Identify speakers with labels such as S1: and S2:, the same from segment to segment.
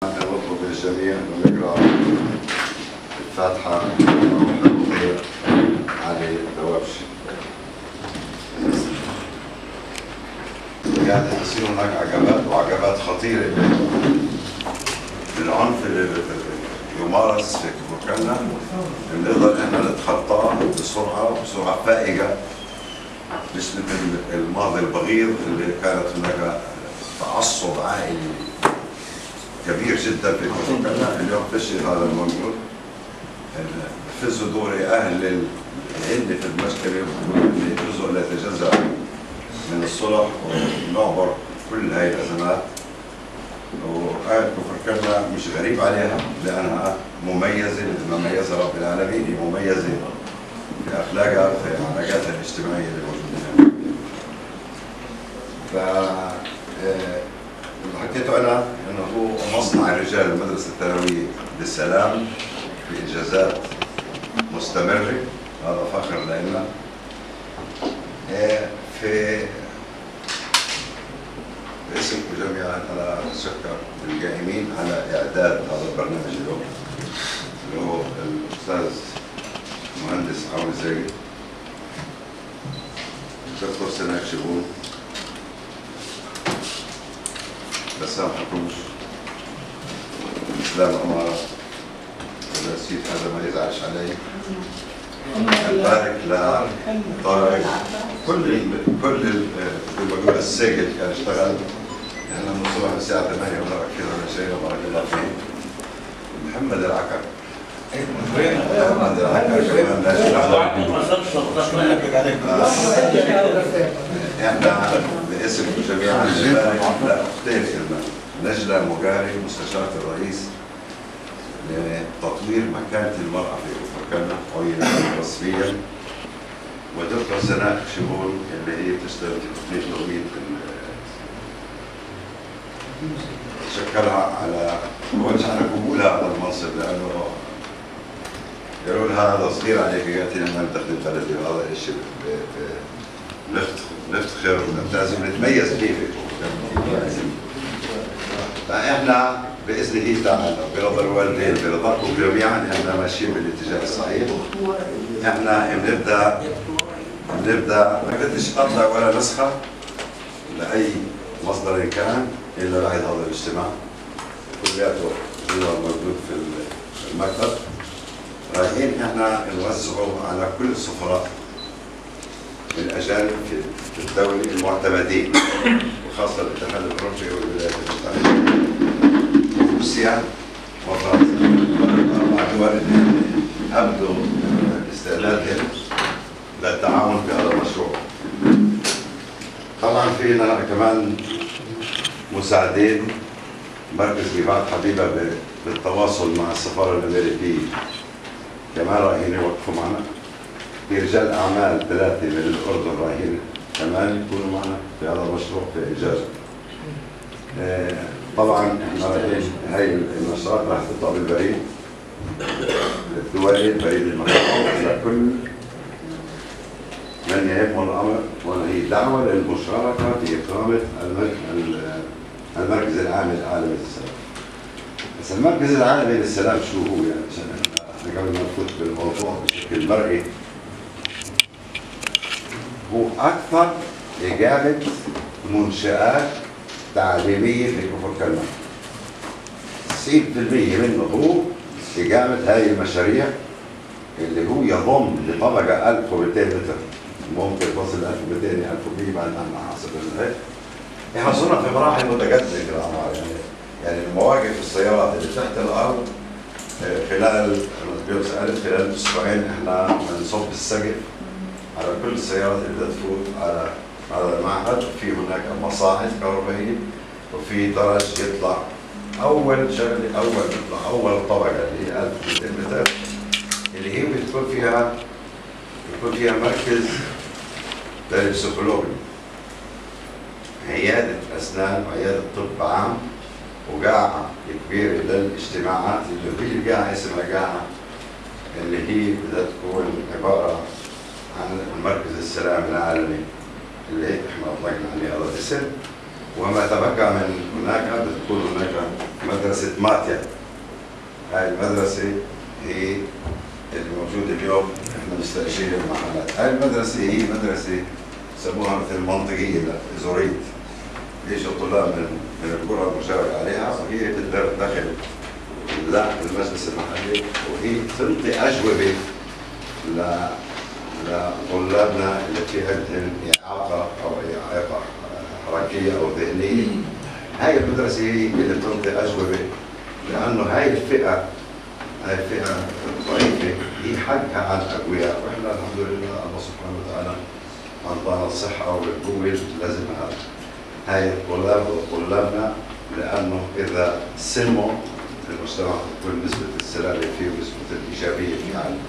S1: نطلب من الجميع أن نقرأ الفاتحة والروح علي الدوابشي. قاعد تصير هناك عقبات خطيرة بالعنف اللي يمارس في مكاننا، بنقدر احنا نتخطاه بسرعة فائقة، مش مثل الماضي البغيض اللي كانت هناك تعصب عائلي كبير جدا في مكاننا. اليوم فشل هذا الموجود في صدور اهل العلم في المشكلة، جزء لا يتجزأ من الصلح ونعبر كل هاي الازمات. وآية كفر كرنا مش غريب عليها لأنها مميزة مثل ما ميزها رب العالمين، هي مميزة في أخلاقها في علاقاتها الاجتماعية اللي موجودة. اللي حكيته أنا إنه هو مصنع رجال المدرسة الثانوية للسلام بإنجازات مستمرة، هذا فخر لنا. في باسمكم جميعا أنا أشكر القائمين على إعداد هذا البرنامج اليوم، اللي هو الأستاذ المهندس عون الزايد، دكتور سناء شبون، بسام حكوش، إسلام عمارة، والسيد هذا ما يزعلش علي، نبارك لطارق، كل بقول السجل كان اشتغل. احنا من الصبح الساعة 8 ونبقى كده ونشينا، بارك الله فيه. محمد العكر محمد العكر كمان احنا باسمكم جميعا نبارك لأختين إلنا، نجلة مقاري مستشارة الرئيس لتطوير مكانة المرأة في كفر كرنا عينت رسميا، ودكتور سناء شبون اللي هي تشتغل في تقنية تنمية شكرها على قبولها هذا المنصب، لأنه يقولون هذا صغير عليك قالت لنا ما تخدم بلدي، وهذا الشيء نفتخر ونمتاز ونتميز فيه في كفر. فإحنا بإذنه تعالى برضا الوالدين برضاكم جميعا احنا ماشيين بالاتجاه الصحيح. احنا بنبدا ما قدرتش اطلع ولا نسخه لاي مصدر كان الا بعد هذا الاجتماع كلياته جوا موجود في المكتب. رايحين احنا نوزعه على كل السفراء الاجانب في الدوله المعتمدين، وخاصه الاتحاد الاوروبي والولايات المتحده وروسيا وفرنسا، اربع دول اللي ابدوا استعدادهم للتعاون في هذا المشروع. طبعا فينا كمان مساعدين، مركز جبهات حبيبه بالتواصل مع السفاره الامريكيه كمان رايحين يوقفوا معنا. في رجال اعمال 3 من الاردن رايحين كمان يكونوا معنا في هذا المشروع في اجازه. طبعا احنا رايحين هاي النشاطات راح تطلع بالبريد الدولي، البريد المحلي، على كل من يهمه الامر، وهي دعوه للمشاركه في اقامه المركز العالمي للسلام. بس المركز العالمي للسلام شو هو يعني؟ عشان احنا قبل ما نفوت بالموضوع بشكل مرئي، هو اكثر اجابه منشآت تعليميه في كفر كرنا. 90% منه هو إقامة هذه المشاريع اللي هو يضم لطبقة 1200 متر، ممكن تصل 1200 1200 بعد ما حسب الهيك. احنا صرنا في مراحل متقدمة في الأعمار، يعني المواقف السيارات اللي تحت الأرض خلال خلال أسبوعين احنا بنصب السقف على كل السيارات اللي بدها تفوت على هذا المعهد. في هناك مصاعد كهربائية وفي درج يطلع أول شغلة، أول طبقة اللي هي 1200 متر، اللي هي بتكون فيها مركز للبسيكولوجي، عيادة أسنان وعيادة طب عام، وقاعة كبيرة للاجتماعات اللي في قاعة اسمها قاعة اللي هي بدها تكون عبارة عن المركز السلام العالمي اللي احنا أطلقنا عليه هذا الاسم. وما تبقى من هناك بتكون هناك مدرسة ماتيا. هاي المدرسة هي اللي موجودة اليوم احنا مستأجرين المحلات. هاي المدرسة هي مدرسة سموها مثل منطقية إزورية. بيجوا طلاب من القرى المجاورة عليها، وهي بتدر دخل للمجلس المحلي، وهي تنطي أجوبة لطلابنا اللي في عندهم إعاقة أو إعاقة حركية أو ذهنية. هاي المدرسة هي اللي تنطي أجوبة، لأنه هاي الفئة الضعيفة هي حقها على الأقوياء، وإحنا الحمد لله الله سبحانه وتعالى أعطانا الصحة والقوة لازمها هاي الطلاب وطلابنا، لأنه إذا سلموا المجتمع تكون نسبة السلامة فيه ونسبة الإيجابية فيه عالية.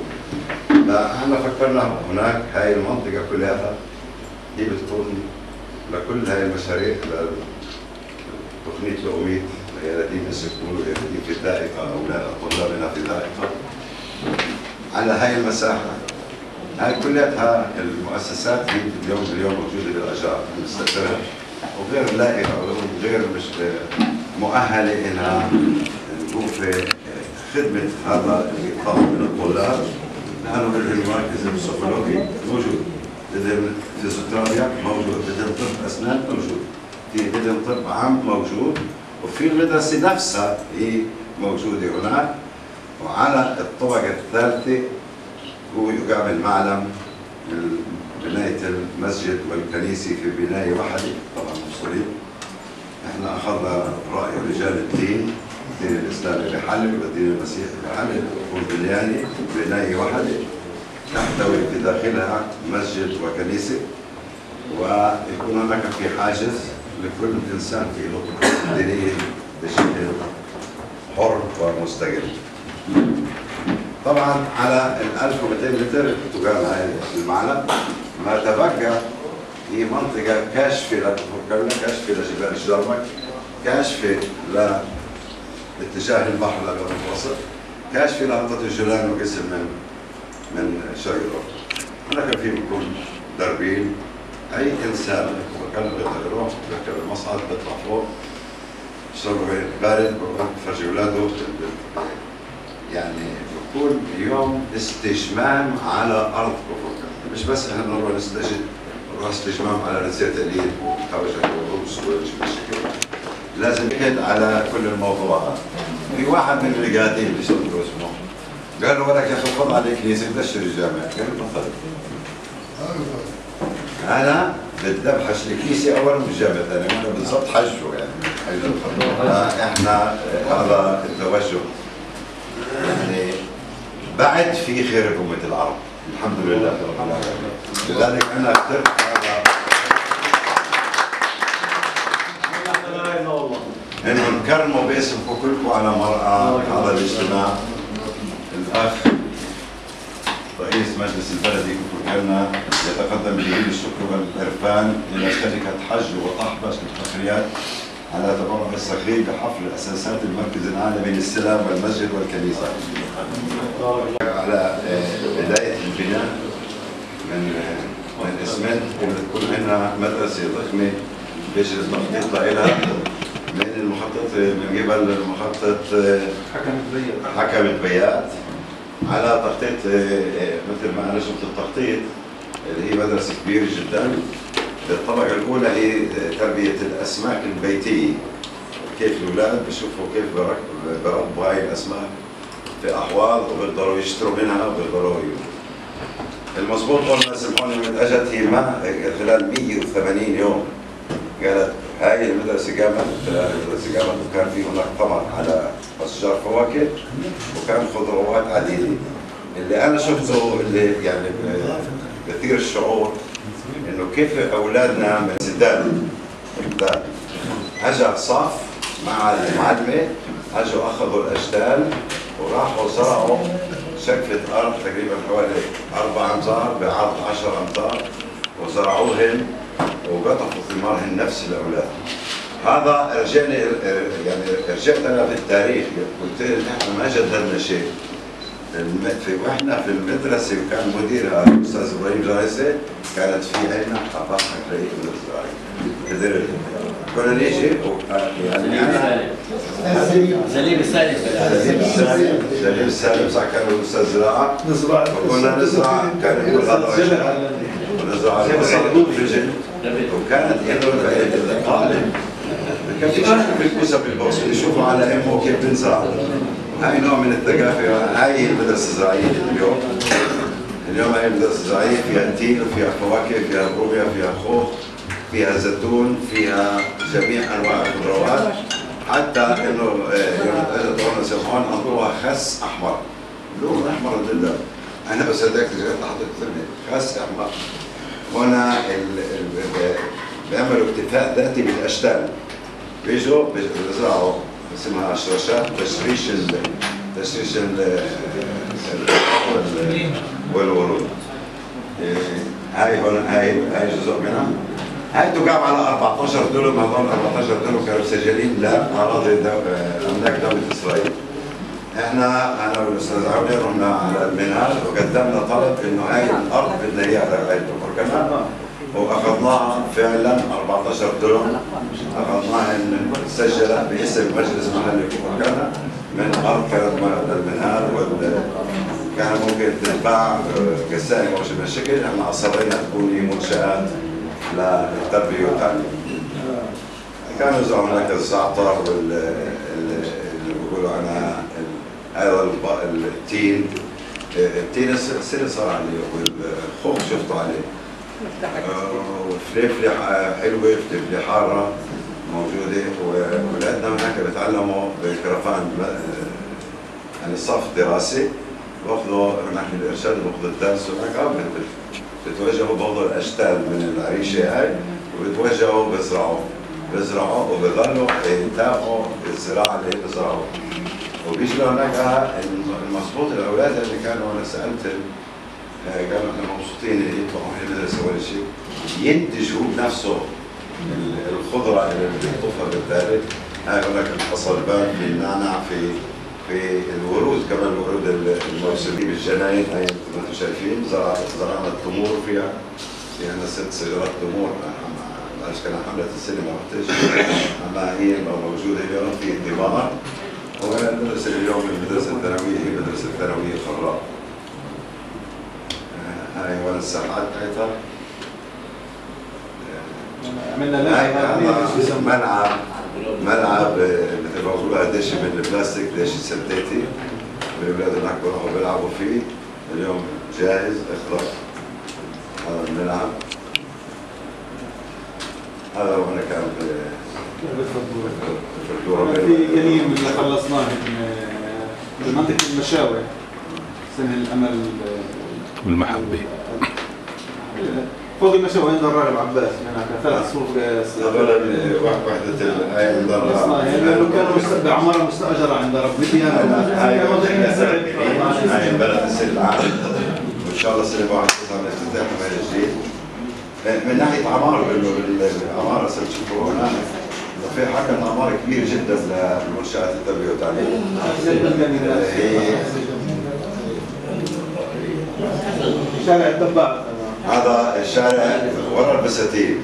S1: فاحنا فكرنا هناك هاي المنطقة كلها هي بتكون لكل هاي المشاريع، تقنية الأميد ليالدين السكون ويالدين في الذائقة أو طلابنا في الذائقة على هاي المساحة. هاي كلها المؤسسات هي اليوم موجودة بالأجار مستأجرة وغير لائقة وغير مش مؤهلة إنها نقوم في خدمة هذا القطاع من الطلاب، لأنه بدهم المركز البسيكولوجي موجود، بدهم فيزيوثيرابيا موجود، بدهم طب أسنان موجود، بدهم طب عام موجود، وفي المدرسة نفسها هي موجودة هناك. وعلى الطبقة الثالثة هو يقام المعلم من بناية المسجد والكنيسة في بناية واحدة طبعا مفصولين. احنا أخذنا رأي رجال الدين الإسلامي بحلب والدين المسيحي بحلب والبنياني بناية واحدة تحتوي في داخلها مسجد وكنيسة، ويكون هناك في حاجز لكل إنسان في نطقه دينية بشكل حر ومستقل. طبعا على 1200 متر تقام هاي المعلم. ما تبقى هي منطقة كاشفة لتفكرنا، كاشفة لجبال الشرمك، كاشفة لاتجاه البحر الأبيض المتوسط، كاشفة لهضبة الجولان وقسم من شرق الأردن. هناك في بيكون دربين، أي إنسان بكلم يروح بيركب المصعد بيطلع فوق يشرب بارد بفرجي أولاده، يعني بكون يوم استجمام على أرض كفر. مش بس احنا نروح نروح استجمام على رزية تقليد وخرجة والرؤوس والشكل، لازم يحد على كل الموضوعات. في واحد من اللي قاعدين بيشربوا اسمه قال له ولك يا اخي خذ عليك كنيسه دشر الجامع، قال له تفضل. انا بدي ابحث الكنيسه اولا والجامع ثاني، انا بالضبط حجه يعني. احنا هذا التوجه يعني بعد في خير أمة العرب الحمد لله رب العالمين. لذلك انا اخترت انه نكرموا باسمكم كلكم على مرأى هذا الاجتماع. الاخ رئيس مجلس البلدي كفركلنا يتقدم بجزيل الشكر والعرفان الى شركه حج وطحبش للتخريات على تبرع الصخري بحفل اساسات المركز العالمي للسلام والمسجد والكنيسه. على بدايه البناء من اسمنت وبتكون عندنا مدرسه ضخمه بيجري التخطيط لها من المخطط من قبل المخطط حكمة بيات على تخطيط مثل ما انا شفت التخطيط اللي هي مدرسه كبيره جدا. الطبقه الاولى هي تربيه الاسماك البيتيه، كيف الاولاد بيشوفوا كيف بربوا هاي الاسماك في احواض وبيقدروا يشتروا منها وبيقدروا المضبوط. قلنا سمعوني من اجت هي ما خلال 180 يوم قالت هاي المدرسة قامت وكان في هناك ثمر على أشجار فواكه وكان خضروات عديدة. اللي أنا شفته اللي يعني بثير الشعور إنه كيف أولادنا من سدان أجا صف مع المعلمة، أجوا أخذوا الأشتال وراحوا زرعوا شكلة أرض تقريبا حوالي 4 أمتار بعرض 10 أمتار وزرعوهن وقطفوا ثمارهن نفس الاولاد. هذا رجعت انا في التاريخ قلت لهم احنا ما جددنا شيء. واحنا في المدرسه وكان مديرها الاستاذ ابراهيم جاريسه كانت في عندنا حدائق زراعيه. كنا نيجي
S2: سليم السالم
S1: سليم السالم صح، كان أستاذ زراعة، وكنا نزرع، كان يقول هذا أشجار ونزرع البصل والفجل، وكانت إنه الطالب كان في شيء بالكوسة بالبوس يشوفوا على أمه كيف بنزرع. هاي نوع من الثقافة، هاي المدرسة الزراعية اليوم هاي المدرسة الزراعية فيها تين، فيها فواكه، فيها بروبيا، فيها خوخ، فيها زيتون، فيها جميع أنواع الخضروات، حتى إنه يوم اجت هون سمعون أنطوها خس أحمر، لون أحمر جدا. أنا بس هداك جيت حطيت خس أحمر. هنا بيعملوا اكتفاء ذاتي بالأشتال، بيجوا بيزرعوا اسمها شرشات تشريش والورود. هاي هون هاي جزء منها. هاي تقام على 14 دولم، هذول 14 دولم كانوا مسجلين لأراضي أملاك دولة إسرائيل. انا والاستاذ عوني رحنا على المنهال وقدمنا طلب انه هاي الارض بدنا اياها لغايه بكره، واخذناها فعلا 14 دولم، اخذناها مسجله باسم مجلس محلي بكره من ارض كانت للمنهال، كان ممكن تنباع قسائم او شيء من الشكل. احنا اصرينا تكون هي منشات للتربيه والتعليم. كانوا يزرعوا هناك الزعتر اللي بيقولوا عنها هذا التين السنة صار عليه، والخوخ شفته عليه، وفليفلة حلوة، فليفلة حارة موجودة، وولادنا هناك بيتعلموا بكرفان يعني صف دراسي، باخذوا هناك الإرشاد باخذوا الدرس هناك، بتوجهوا باخذوا الأشتال من العريشة هاي وبتوجهوا بزرعوا وبضلوا يتابعوا الزراعة اللي بزرعوها. وبيجي هناك المضبوط الاولاد اللي كانوا، انا سالت كانوا احنا مبسوطين يطلعوا من المدرسه ولا شيء، ينتجوا بنفسهم الخضره اللي بيقطفها بالبارد. هاي هناك الحصلبان، في النعنع، في الورود كمان، الورود الموسميه بالجناين، هاي مثل ما انتم شايفين زرعنا التمور فيها، في عندنا 6 شجرات تمور، معلش كان حمله السنه ما رحتش، اما هي موجوده اليوم في انتظار. وأنا المدرسة اليوم المدرسة الثانوية هي مدرسة ثانوية خضراء. هاي وين الساحات بتاعتها؟
S3: عملنا لها
S1: ملعب مثل ما بقولوا دشي من البلاستيك، دشي سنتيتي، والأولاد هناك بيروحوا بيلعبوا فيه، اليوم جاهز اخضر. هذا الملعب، هذا هو هنا كان
S3: في كريم اللي خلصناه من منطقة المشاوي، سنة الأمل
S4: والمحبة
S3: فوق المشاوي عند الراغب عباس، هناك 3 صفوف.
S1: هذول وحدة هاي
S3: لأنه كانوا بعمارة مستأجرة عند ربي،
S1: هاي بلد السنة العام، وإن شاء الله السنة 1 9 من افتتاح المال الجديد. من ناحية عمار، العمارة ستشوفوا هناك في حكم أعمار كبير جدا لمنشآت التربية والتعليم.
S3: شارع الدباغ،
S1: هذا الشارع ورا البساتين،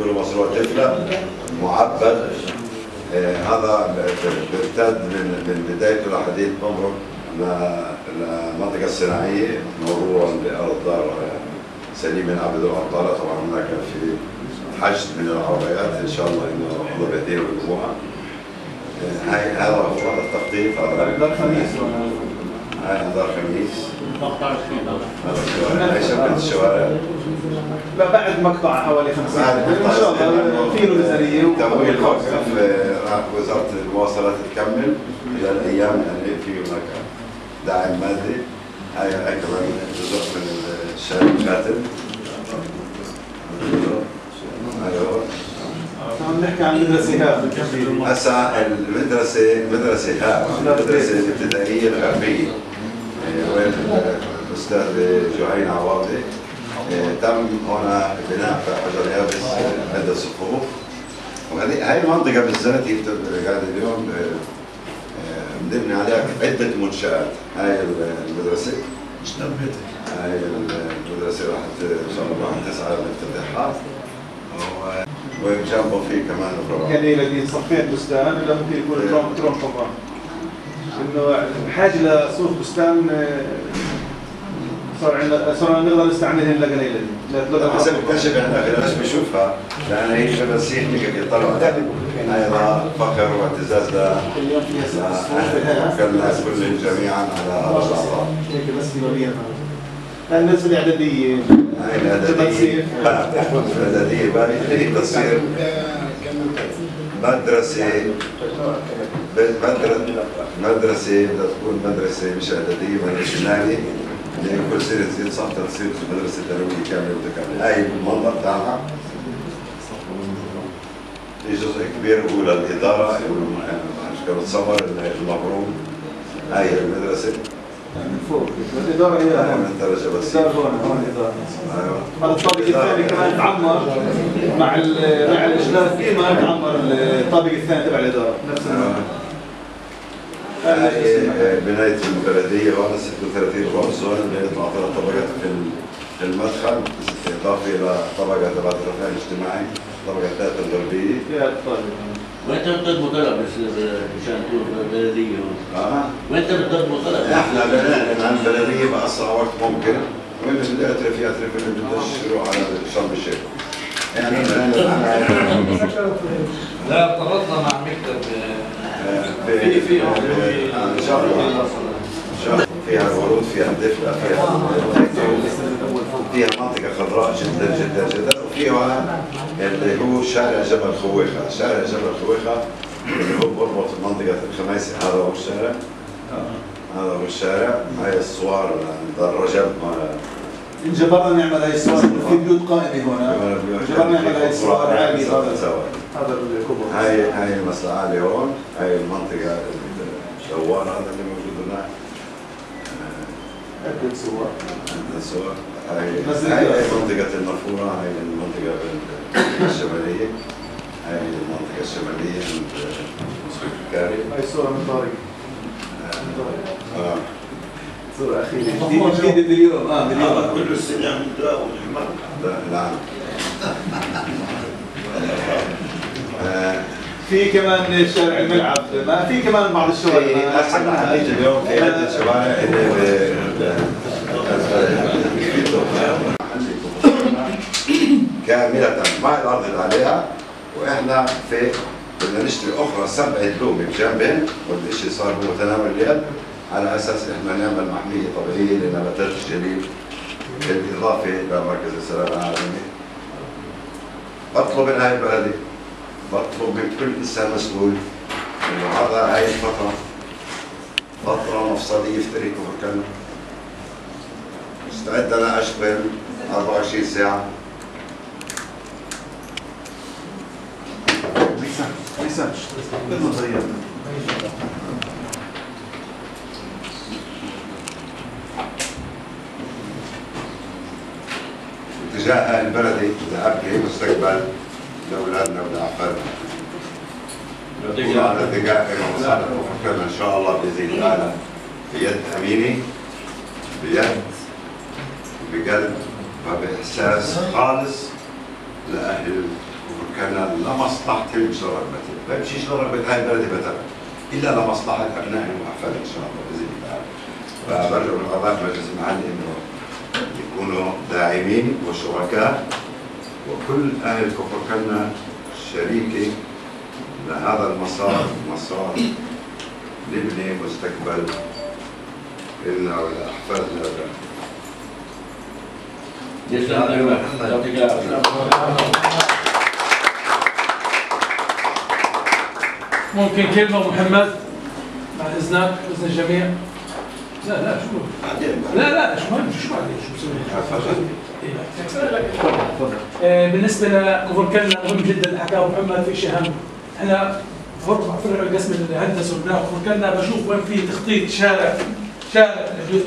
S1: كله مصروع طفلة معبد. هذا بيمتد من بدايته لحديث نمرق للمنطقة الصناعية، مرورا بأرض دار سليم بن عبد العطارة. طبعا هناك في حشد من العربيات ان شاء الله انه الله بيهدينا بالجمعه. هذا هو التخطيط. هذا
S3: دار خميس،
S1: هاي دار خميس، هاي شبكه الشوارع.
S3: لا بعد مقطع حوالي 50 ان شاء الله في له ميزانيه
S1: تمويل وقف، راح وزاره المواصلات تكمل الى الايام اللي في هناك دعم مادي. هاي كمان جزء من الشارع الكاتب.
S3: نحكي عن مدرسة هاب.
S1: هسا مدرسة هاب، المدرسة الابتدائية الغربية، وين الأستاذ جهين عواضي. تم هنا بناء حجر يابس عدة صفوف، وهذه هاي المنطقة بالذات هي قاعدة اليوم بنبني عليها عدة منشآت. هاي المدرسة هاي المدرسة راح إن شاء الله راح تسعى لافتتاحها، وجنبه في كمان أخرى.
S3: جنينة دي صفين بستان ولا ممكن يكون ترون طبعا. إنه بحاجة لصوف بستان صار نقدر نستعملهن لجنينة دي.
S1: حسب الكشف احنا غير بنشوفها لأن هي شباسيح نيجا يطلعوا أيضا فخر واعتزاز كلنا كلهم جميعا على هذا الأعضاء.
S3: الناس الإعدادية.
S1: هاي الإعدادية. الإعدادية هي تصير مدرسة بدها تكون مدرسة مش إعدادية مدرسة نادي. لأن كل سنة تزيد صفحة تصير مدرسة ثانوية كاملة متكاملة. هاي المنظر تاعها. في جزء كبير هو للإدارة كما تصور المبروم. هاي المدرسة.
S3: من فوق. الإدارة هي
S1: من درجة بسيطة.
S3: هون الإدارة.
S1: أيوه.
S3: هذا الطابق الثاني كمان تعمر مع الإشلاف كمان تعمر الطابق الثاني تبع الإدارة نفس
S1: هاي بناية البلدية هون 36 غرز هون اللي يطلع ثلاث طبقات في المدخل إضافة إلى طبقة تبعت الرفاه الاجتماعي الطبقة الثالثة الغربية.
S3: يا الطابق.
S2: وانت بتقدموا طلب مشان تكون بلديه هون؟ وانت بتقدموا طلب؟
S1: احنا بنعلن عن البلدية بأسرع وقت ممكن وين اللي يعترف اللي بده يروح على شرم الشيخ. يعني بنعلن عن
S5: لا ارتبطنا مع مكتب
S1: في ان شاء الله فيها ورود فيها دفء فيها منطقة خضراء جدا جدا جدا وفيها اللي هو شارع جبل خويخة. شارع جبل خويخة اللي هو بربط منطقة الخميسي. هذا هو الشارع. هذا هو الشارع. هاي الصور الرجب
S3: انجبرنا نعمل هاي الصور في بيوت قائمة هنا. انجبرنا نعمل هاي الصور عالية هذا الكبر.
S1: هاي المسرح عالي هون. هاي المنطقة الدوار هذا اللي موجود هناك.
S3: عدة صور.
S1: عدة صور. هاي منطقة المرفورة. هاي المنطقة الشمالية. هاي المنطقة الشمالية عند مسجد الكاري.
S3: هاي صورة من طارق. صورة أخيرة جديدة اليوم.
S1: كل السنة من دراو نعم.
S3: في كمان شارع الملعب ما في كمان بعض الشوارع.
S1: هسه حنيجي اليوم في عدة شوارع كاملة مع الأرض اللي عليها وإحنا بدنا نشتري أخرى 7 دلومة بجنبين والشيء صار هو تناول اليد على أساس إحنا نعمل محمية طبيعية لنباتات الجليد بالإضافة لمركز السلام العالمي. بطلب من هاي البلدية بطلب من كل إنسان مسؤول إنه هاي الفترة فترة مفصلية في تاريخ كفر مستعد أنا أشتغل 24 ساعة. اتجاه أهل بلدي لأبني مستقبل لأولادنا ولأحفادنا. وعلى دقائق ومصالح وفكرنا إن شاء الله بإذن الله بيد أميني بيد بقلب وبإحساس خالص لأهل وفكرنا لمصلحتهم مش لرغبتهم. ما بمشيش لرغبة هاي البلد أبدا إلا لمصلحة أبنائهم وأحفادهم إن شاء الله بإذن الله. فبرجو من أعضاء مجلس المحلي إنه يكونوا داعمين وشركاء وكل أهل كفر كنا شريكي لهذا المسار مسار نبني مستقبل لنا ولأحفادنا.
S5: ممكن كلمة محمد بعد إذنك بإذن الجميع. لا شو لا شو مهم شو بعدين شو بالنسبة لكفر كلنا مهم جدا اللي حكاه محمد في شيء أهم. احنا فرع قسم الهندسة والبناء كفر كلنا بشوف وين في تخطيط شارع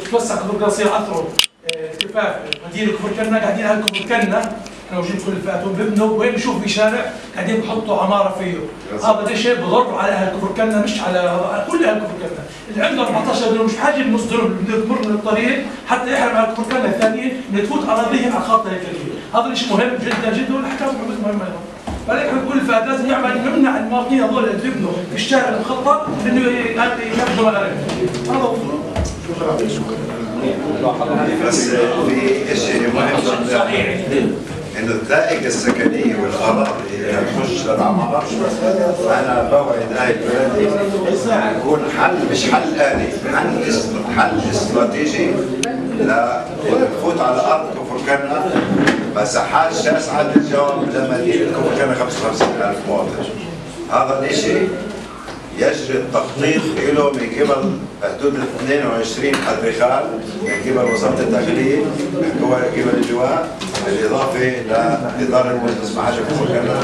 S5: تتوسع كفر كلنا يصير أثره كفاف مدينة كفر كلنا قاعدين على كفر كلنا احنا موجودين كل الفئات وبنبنوا وين بنشوف في شارع قاعدين بحطوا عمارة فيه. هذا شيء بضر على اهل كفر كلنا مش على كل اهل كفر كلنا. اللي عنده 14 دولار مش حاجه بنصدرهم بنمر من الطريق حتى يحرم على كفر كلنا الثانيين ان تفوت اراضيهم على خط هيكليه. هذا الشيء مهم جدا جدا واللي حكاه محمد مهم. فنحن بنقول الفهد لازم يعمل نمنع المواطنين هذول اللي يبنوا في الشارع المخطط انه ياخذوا مقارب. هذا هو.
S1: بس في شيء مهم
S2: صحيح.
S1: انه الذائقه السكنيه والاراضي اللي تخش للعمار، انا بوعد هاي البلد يكون حل، مش حل آلي، حل استراتيجي لنفوت على ارض كفر كنا مساحات شاسعه للجواب لمدينه كفر كنا 55,000 مواطن. هذا الشيء يجري التخطيط له من قبل حدود 22 ادريخال من قبل وزاره الداخليه، من قبل اللواء، بالاضافه لاداره مجلس محاجه كفر كنا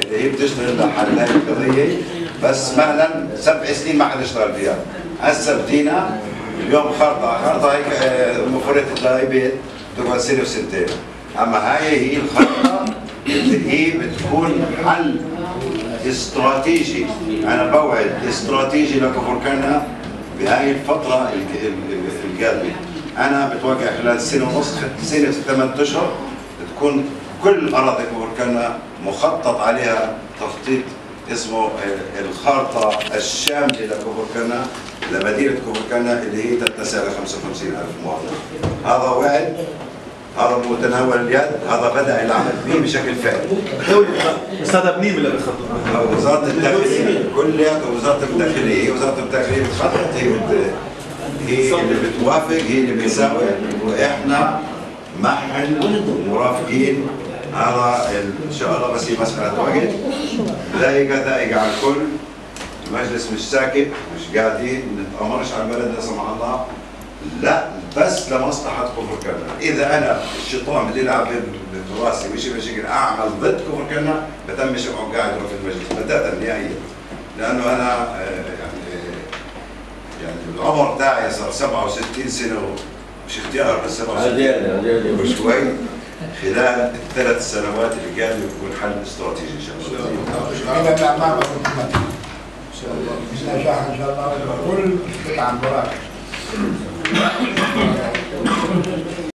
S1: اللي هي بتشتغل لحل هذه القضيه، بس مهلا 7 سنين ما حدا اشتغل فيها. هسه بدينا اليوم خرطه هيك المفروض تلاقي بيت تقعد سنه وسنتين، اما هاي هي الخرطه اللي هي بتكون حل استراتيجي. انا بوعد استراتيجي لكفر كنا بهاي الفتره القادمه. انا بتوقع خلال سنه ونص، سنه 8 اشهر تكون كل اراضي كفر كنا مخطط عليها تخطيط اسمه الخارطه الشامله لكفر كنا، لمدينه كفر كنا اللي هي تتسع ل 55,000 مواطن. هذا وعد، هذا متناول اليد، هذا بدأ العمل به بشكل فعلي.
S3: بس هذا منين اللي بتخطط؟
S1: وزارة الداخلية كلياتها، وزارة الداخلية هي وزارة الداخلية بتخطط، هي اللي بتوافق، هي اللي بتساوي، واحنا محل مرافقين. هذا ان شاء الله بس هي مسألة وقت. ذائقة على الكل. المجلس مش ساكت، مش قاعدين نتأمرش على البلد لا سمح الله، لا بس لمصلحة كفر كنا. إذا أنا الشيطان اللي يلعب براسي مشي بشكل أعمل ضد كفر كنا بتمش قاعد في المجلس بتاتا نهائيا، لأنه أنا يعني العمر تاعي صار 67 سنة ومش اختيار، بس 67 وشوي. خلال ال3 سنوات اللي قادم يكون حل استراتيجي إن شاء الله.
S6: إلى الأعمال إن شاء الله نجاح إن شاء الله كل قطع مراكز.